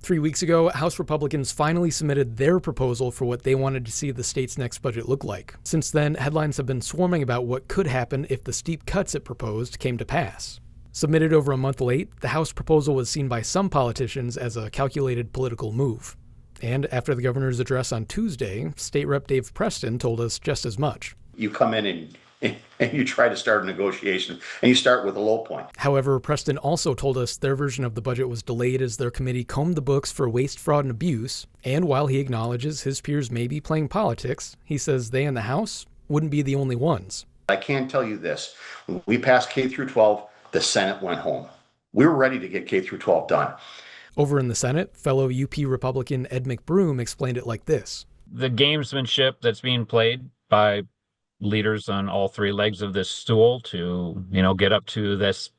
3 weeks ago, House Republicans finally submitted their proposal for what they wanted to see the state's next budget look like. Since then, headlines have been swarming about what could happen if the steep cuts it proposed came to pass. Submitted over a month late, the House proposal was seen by some politicians as a calculated political move. And after the governor's address on Tuesday, State Rep Dave Preston told us just as much. You come in and you try to start a negotiation, and you start with a low point. However, Preston also told us their version of the budget was delayed as their committee combed the books for waste, fraud, and abuse. And while he acknowledges his peers may be playing politics, he says they in the House wouldn't be the only ones. I can tell you this. When we passed K through 12, the Senate went home. We were ready to get K through 12 done. Over in the Senate, fellow UP Republican Ed McBroom explained it like this. The gamesmanship that's being played by leaders on all three legs of this stool to, get up to this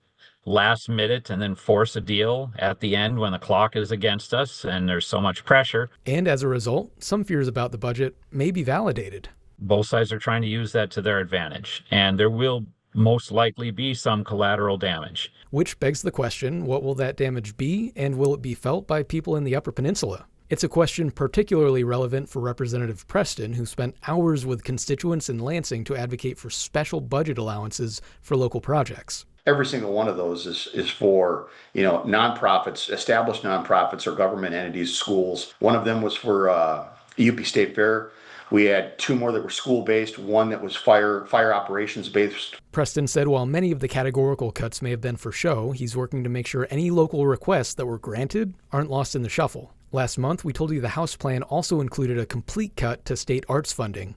last minute and then force a deal at the end when the clock is against us and there's so much pressure. And as a result, some fears about the budget may be validated. Both sides are trying to use that to their advantage, and there will most likely be some collateral damage. Which begs the question, what will that damage be, and will it be felt by people in the Upper Peninsula? It's a question particularly relevant for Representative Preston, who spent hours with constituents in Lansing to advocate for special budget allowances for local projects. Every single one of those is for, nonprofits, established nonprofits or government entities, schools. One of them was for UP State Fair. We had two more that were school-based, one that was fire operations-based. Preston said while many of the categorical cuts may have been for show, he's working to make sure any local requests that were granted aren't lost in the shuffle. Last month, we told you the House plan also included a complete cut to state arts funding,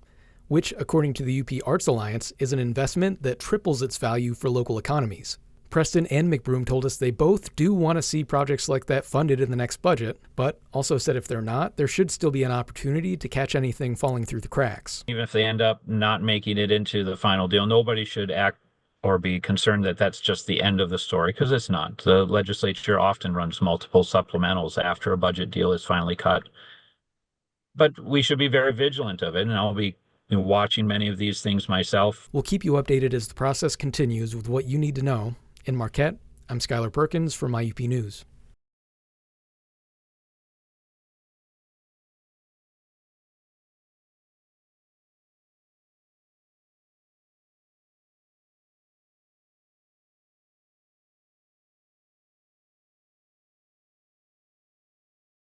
which, according to the UP Arts Alliance, is an investment that triples its value for local economies. Preston and McBroom told us they both do want to see projects like that funded in the next budget, but also said if they're not, there should still be an opportunity to catch anything falling through the cracks. Even if they end up not making it into the final deal, nobody should act or be concerned that that's just the end of the story, because it's not. The legislature often runs multiple supplementals after a budget deal is finally cut. But we should be very vigilant of it, and I'll be watching many of these things myself. We'll keep you updated as the process continues with what you need to know. In Marquette, I'm Skylar Perkins for My UP News.